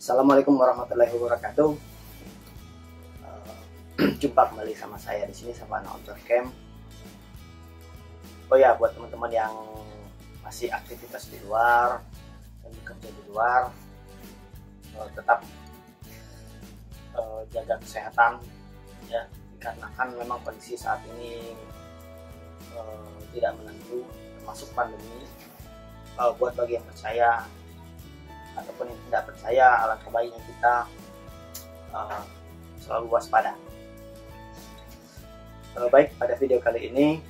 Assalamualaikum warahmatullahi wabarakatuh. Jumpa kembali sama saya di sini sama Outdoor Camp. Oh ya, buat teman-teman yang masih aktivitas di luar dan bekerja di luar, tetap jaga kesehatan ya, dikarenakan memang kondisi saat ini tidak menentu, termasuk pandemi. Buat bagi yang percaya ataupun yang tidak percaya, alangkah baiknya kita selalu waspada. Baik, pada video kali ini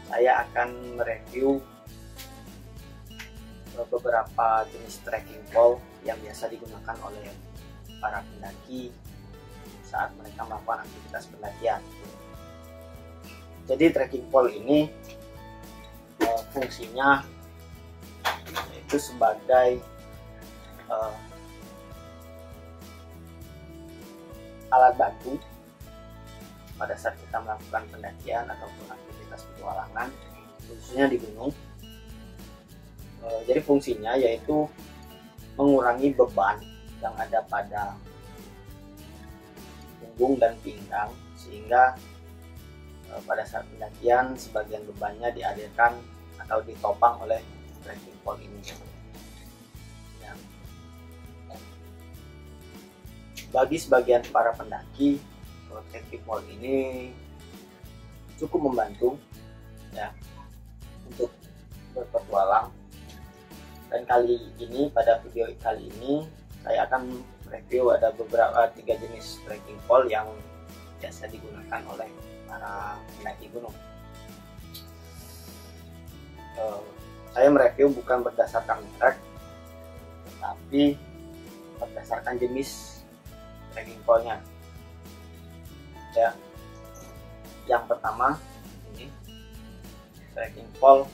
saya akan mereview beberapa jenis trekking pole yang biasa digunakan oleh para pendaki saat mereka melakukan aktivitas pendakian. Jadi trekking pole ini fungsinya itu sebagai alat bantu pada saat kita melakukan pendakian ataupun aktivitas petualangan, khususnya di gunung. Jadi fungsinya yaitu mengurangi beban yang ada pada punggung dan pinggang, sehingga pada saat pendakian sebagian bebannya dialirkan atau ditopang oleh trekking pole ini. Bagi sebagian para pendaki, trekking pole ini cukup membantu ya untuk berpetualang. Dan pada video kali ini saya akan review ada beberapa 3 jenis trekking pole yang biasa digunakan oleh para pendaki gunung. Saya mereview bukan berdasarkan merek, tetapi berdasarkan jenis trekking pole-nya. Ya, yang pertama ini trekking pole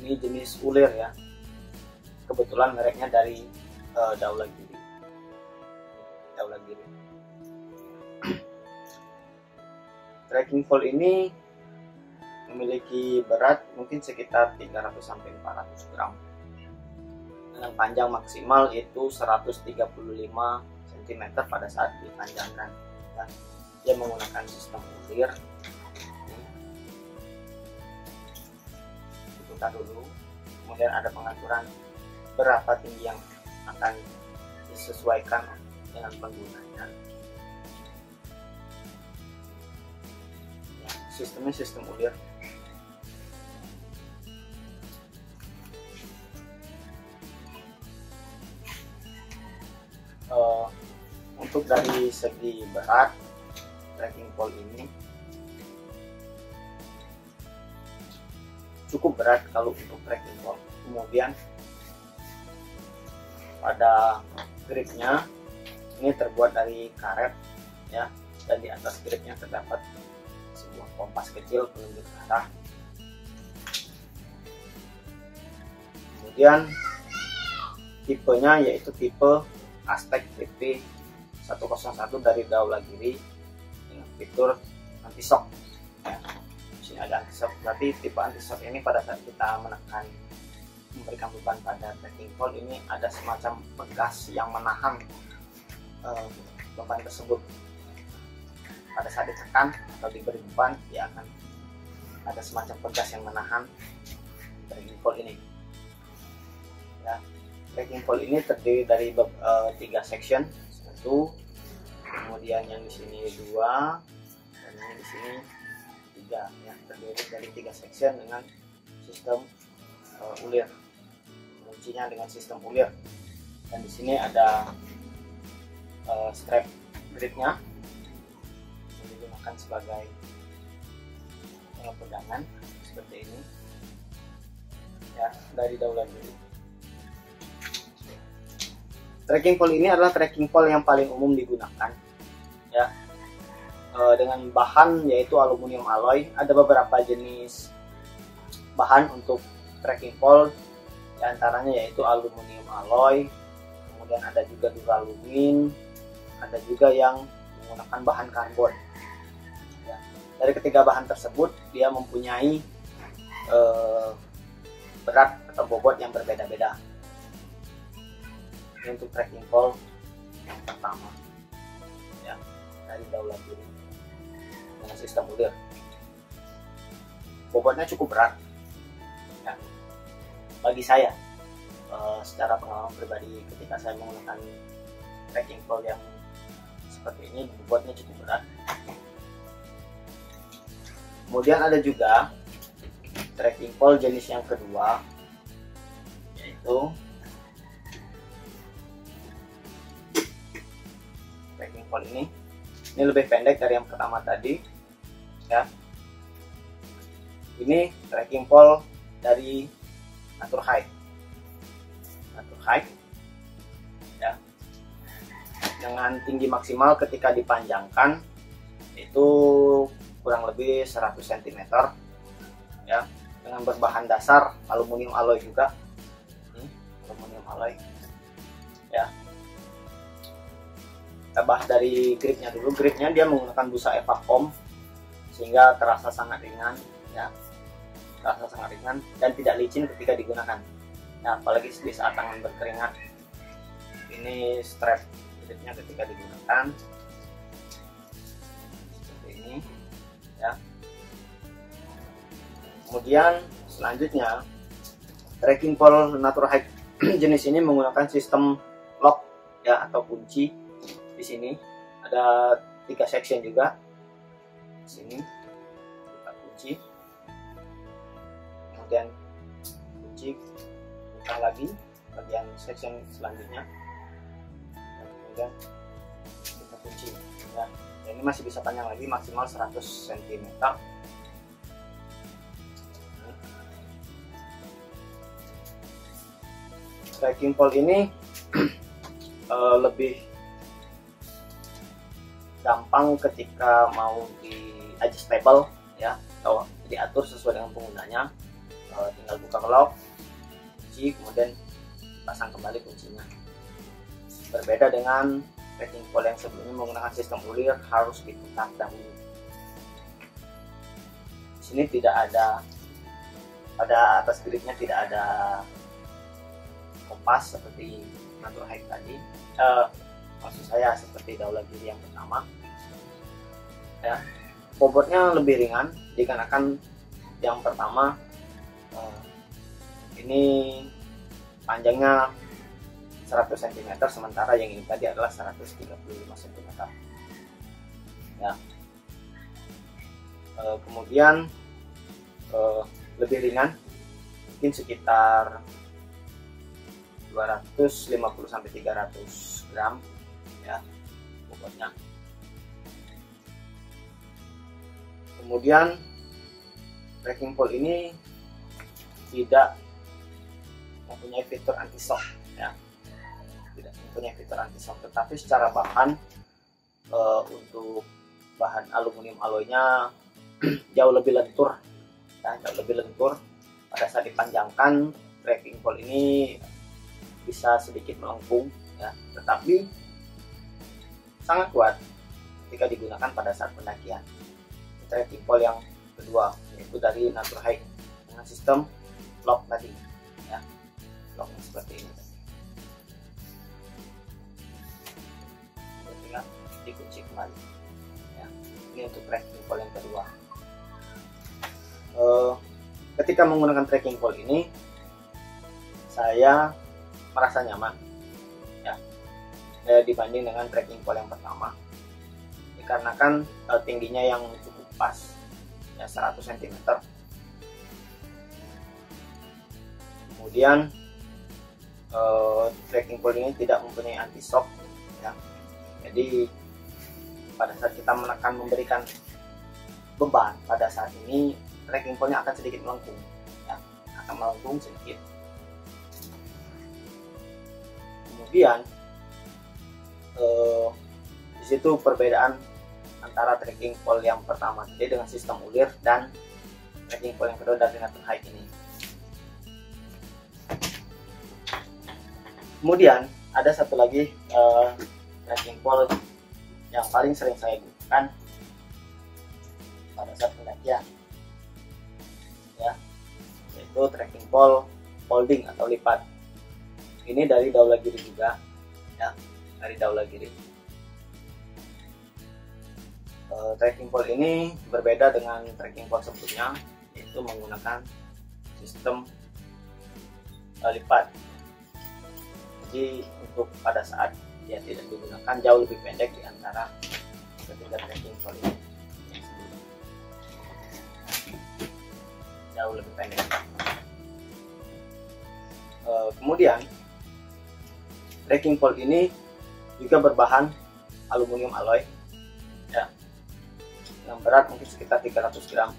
ini jenis ulir ya. Kebetulan mereknya dari Daulagiri. Trekking pole ini memiliki berat mungkin sekitar 300 sampai 400 gram. Dengan panjang maksimal itu 135 cm pada saat dipanjangkan. Dia menggunakan sistem ulir. Diputar dulu, kemudian ada pengaturan berapa tinggi yang akan disesuaikan dengan penggunanya. Ya, sistemnya sistem ulir. Untuk dari segi berat, trekking pole ini cukup berat kalau untuk trekking pole. Kemudian pada gripnya ini terbuat dari karet ya, dan di atas gripnya terdapat sebuah kompas kecil penunjuk arah. Kemudian tipenya yaitu tipe Aztec TP 101 dari Daulagiri dengan fitur anti shock. Ya, di sini ada anti shock. Berarti tipe anti shock ini pada saat kita memberikan beban pada trekking pole ini ada semacam pegas yang menahan beban tersebut. Pada saat ditekan atau diberi beban, dia akan ada semacam pegas yang menahan trekking pole ini. Ya, trekking pole ini terdiri dari 3 section. Kemudian yang di sini 2 dan yang di sini 3 ya, terdiri dari 3 section dengan sistem ulir, kuncinya dengan sistem ulir. Dan di sini ada strap gripnya yang digunakan sebagai pegangan seperti ini ya, dari Daulagiri. Trekking pole ini adalah trekking pole yang paling umum digunakan ya, dengan bahan yaitu aluminium alloy. Ada beberapa jenis bahan untuk trekking pole, diantaranya yaitu aluminium alloy, kemudian ada juga duralumin, ada juga yang menggunakan bahan karbon ya. Dari ketiga bahan tersebut dia mempunyai berat atau bobot yang berbeda-beda. Ini untuk trekking pole yang pertama ya, dari Daulagiri dengan sistem ulir. Bobotnya cukup berat ya. Bagi saya secara pengalaman pribadi, ketika saya menggunakan trekking pole yang seperti ini, bobotnya cukup berat. Kemudian ada juga trekking pole jenis yang kedua, yaitu trekking pole ini lebih pendek dari yang pertama tadi ya. Ini trekking pole dari Naturhike ya, dengan tinggi maksimal ketika dipanjangkan itu kurang lebih 100 cm ya, dengan berbahan dasar aluminium alloy juga. Aluminium alloy ya. Kita bahas dari gripnya dulu. Gripnya dia menggunakan busa Evapom sehingga terasa sangat ringan ya, terasa sangat ringan dan tidak licin ketika digunakan ya, apalagi di saat tangan berkeringat. Ini strap gripnya ketika digunakan seperti ini ya. Kemudian selanjutnya trekking pole Naturhike jenis ini menggunakan sistem lock ya, atau kunci. Di sini ada 3 section juga. Di sini kita kunci, kemudian kunci, buka lagi bagian section selanjutnya, dan kemudian kita kunci ya. Dan ini masih bisa panjang lagi, maksimal 100 cm. Trekking pole ini lebih gampang ketika mau di adjustable ya, atau diatur sesuai dengan penggunanya. Tinggal buka lock, kunci, kemudian pasang kembali kuncinya. Berbeda dengan trekking pole yang sebelumnya menggunakan sistem ulir, harus diputar dahulu. Di sini tidak ada, pada atas gripnya tidak ada kompas seperti Naturhike tadi, maksud saya seperti Daulagiri yang pertama ya. Bobotnya lebih ringan dikarenakan yang pertama ini panjangnya 100 cm, sementara yang ini tadi adalah 135 cm ya. Kemudian lebih ringan, mungkin sekitar 250-300 gram ya bobotnya. Kemudian trekking pole ini tidak mempunyai fitur anti shock ya, tidak mempunyai fitur anti shock, tetapi secara bahan untuk bahan aluminium alloynya jauh lebih lentur ya, jauh lebih lentur. Pada saat dipanjangkan, trekking pole ini bisa sedikit melengkung ya, tetapi sangat kuat ketika digunakan pada saat pendakian. Trekking pole yang kedua yaitu dari Naturhike dengan sistem lock tadi ya, locknya seperti ini. Tinggal dikunci kembali ya. Ini untuk trekking pole yang kedua. Ketika menggunakan trekking pole ini saya merasa nyaman ya, dibanding dengan trekking pole yang pertama, dikarenakan tingginya yang cukup pas ya, 100 cm. Kemudian trekking pole ini tidak mempunyai anti shock ya, jadi pada saat kita akan memberikan beban pada saat ini, trekking pole-nya akan sedikit melengkung ya, akan melengkung sedikit. Kemudian di situ perbedaan antara trekking pole yang pertama tadi dengan sistem ulir dan trekking pole yang kedua dari Naturhike ini. Kemudian ada satu lagi trekking pole yang paling sering saya gunakan pada saat pendakian ya, yaitu trekking pole folding atau lipat. Ini dari Daulagiri juga ya, dari Daulagiri. Tracking pole ini berbeda dengan tracking pole sebelumnya, yaitu menggunakan sistem lipat. Jadi untuk pada saat dia tidak digunakan jauh lebih pendek di antara ketiga tracking pole ini. Jauh lebih pendek. Kemudian tracking pole ini juga berbahan aluminium alloy, ya, yang berat mungkin sekitar 300 gram.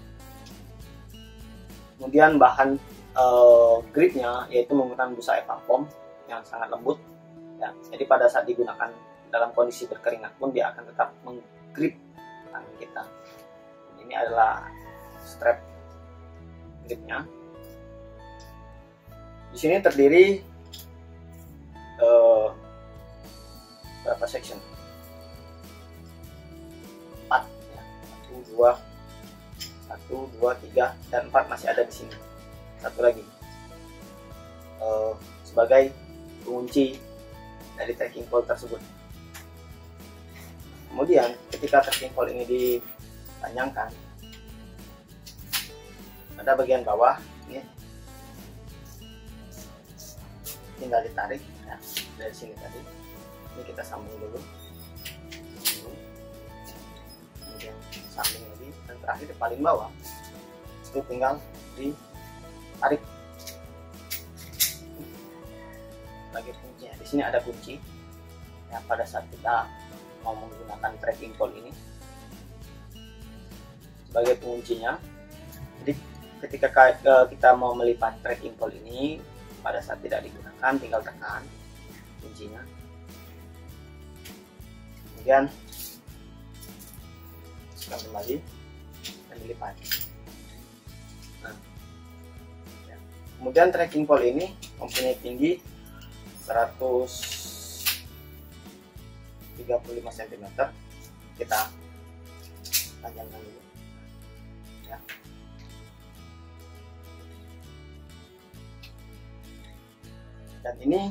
Kemudian bahan gripnya yaitu menggunakan busa Evapom yang sangat lembut, ya. Jadi pada saat digunakan dalam kondisi berkeringat pun dia akan tetap menggrip tangan kita. Ini adalah strap gripnya. Di sini terdiri berapa section? 4 ya. 1, 2, 3 dan 4 masih ada di sini. Satu lagi sebagai pengunci dari tracking pole tersebut. Kemudian ketika tracking pole ini dipanjangkan, pada bagian bawah ini tinggal ditarik, ya, dari sini tadi. Ini kita sambung dulu, kemudian sambung lagi, dan terakhir di paling bawah itu tinggal ditarik sebagai kuncinya. Di sini ada kunci, ya, pada saat kita mau menggunakan tracking pole ini sebagai penguncinya. Jadi ketika kita mau melipat tracking pole ini, pada saat tidak digunakan tinggal tekan kuncinya, kemudian tekan kembali dan dilipat. Nah, ya. Kemudian tracking pole ini mempunyai tinggi 135 cm. Kita panjangkan dulu, ya. Dan ini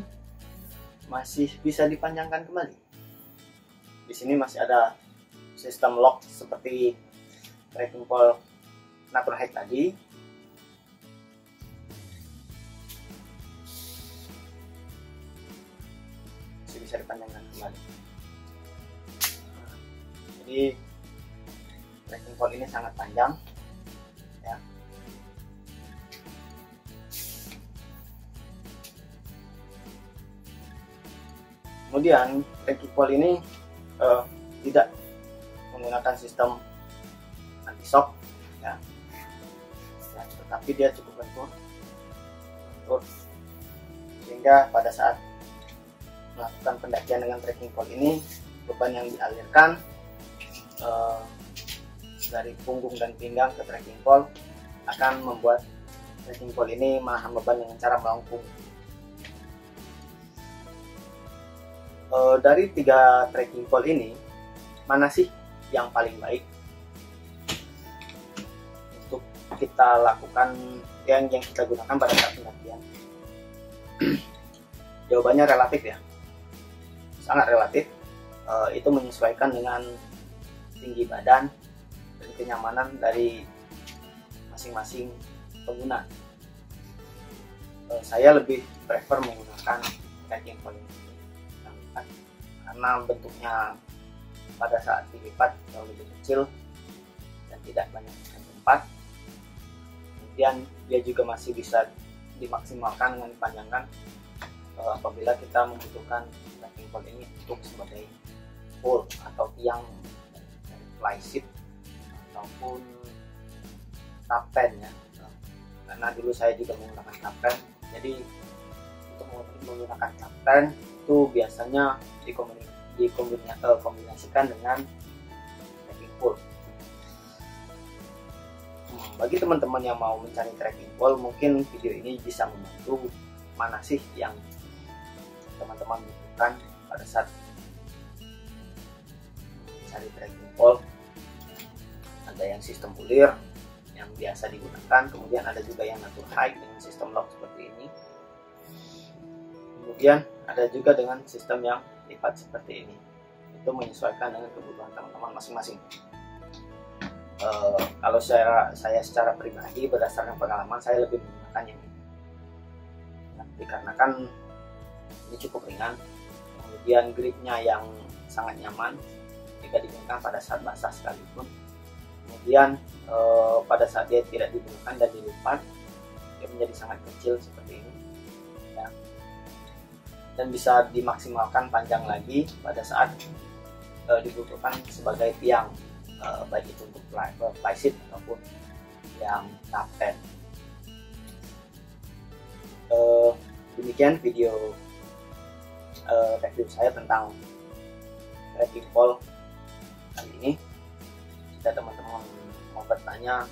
masih bisa dipanjangkan kembali. Di sini masih ada sistem lock seperti tracking pole natural height tadi. Masih bisa dipanjangkan kembali. Jadi tracking pole ini sangat panjang, ya. Kemudian tracking pole ini tidak menggunakan sistem anti shock, ya. Ya, tetapi dia cukup lentur, sehingga pada saat melakukan pendakian dengan tracking pole ini, beban yang dialirkan dari punggung dan pinggang ke tracking pole akan membuat tracking pole ini menahan beban dengan cara melengkung. Dari 3 tracking pole ini, mana sih yang paling baik untuk kita lakukan, yang kita gunakan pada saat pendakian? Jawabannya relatif, ya, sangat relatif. Itu menyesuaikan dengan tinggi badan dan kenyamanan dari masing-masing pengguna. Saya lebih prefer menggunakan tracking pole ini karena bentuknya pada saat dilipat jauh lebih kecil dan tidak banyak tempat. Kemudian dia juga masih bisa dimaksimalkan dengan dipanjangkan apabila kita membutuhkan tracking pole ini untuk sebagai pole atau tiang dari flysheet ataupun tapen, ya. Karena dulu saya juga menggunakan tapen, jadi untuk menggunakan tapen itu biasanya dikombinasikan dengan tracking pole. Bagi teman-teman yang mau mencari tracking pole, mungkin video ini bisa membantu mana sih yang teman-teman butuhkan pada saat mencari tracking pole. Ada yang sistem bulir yang biasa digunakan, kemudian ada juga yang natural height dengan sistem lock seperti ini. Kemudian ada juga dengan sistem yang lipat seperti ini. Itu menyesuaikan dengan kebutuhan teman-teman masing-masing. Kalau saya secara pribadi berdasarkan pengalaman saya lebih menggunakan yang ini. Nah, dikarenakan ini cukup ringan, kemudian gripnya yang sangat nyaman jika digunakan pada saat basah sekalipun. Kemudian pada saat dia tidak digunakan dan dilipat, dia menjadi sangat kecil seperti ini, ya. Dan bisa dimaksimalkan panjang lagi pada saat dibutuhkan sebagai tiang, baik itu untuk plyseat ataupun yang kapten. Demikian video review saya tentang trekking pole kali ini. Jika teman-teman mau bertanya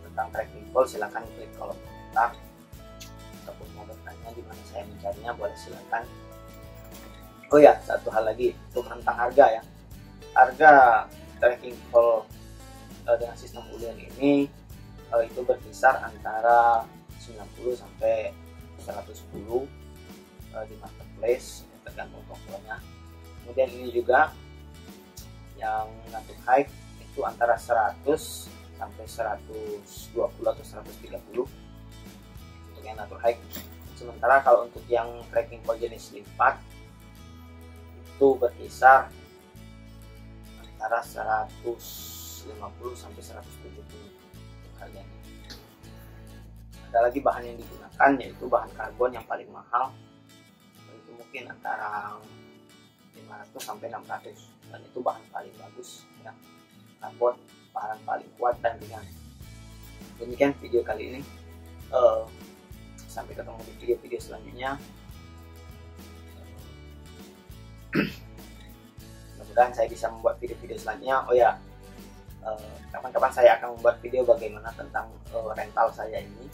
tentang trekking pole, silahkan klik kolom komentar, ataupun mau bertanya di mana saya mencarinya, boleh silahkan. Oh ya, satu hal lagi untuk tentang harga ya. Harga trekking pole dengan sistem Ulian ini itu berkisar antara 90 sampai 110 di marketplace, tergantung tokonya. Kemudian ini juga yang Natur Hike itu antara 100 sampai 120 atau 130 untuk yang Natur Hike. Sementara kalau untuk yang trekking pole jenis lipat itu berkisar antara 150 sampai 170 harganya. Ada lagi bahan yang digunakan, yaitu bahan karbon yang paling mahal, itu mungkin antara 500 sampai 600, dan itu bahan paling bagus ya. Karbon bahan paling kuat dan ringan. Demikian video kali ini. Sampai ketemu di video-video selanjutnya. Mudah-mudahan saya bisa membuat video-video selanjutnya. Oh ya, kapan-kapan saya akan membuat video bagaimana tentang rental saya ini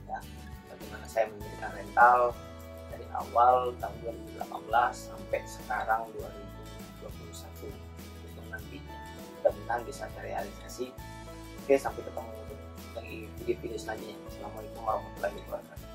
ya, bagaimana saya mendirikan rental dari awal tahun 2018 sampai sekarang 2021 untuk nantinya. Mudah-mudahan bisa terrealisasi. Oke, sampai ketemu di video-video selanjutnya. Assalamualaikum warahmatullahi wabarakatuh.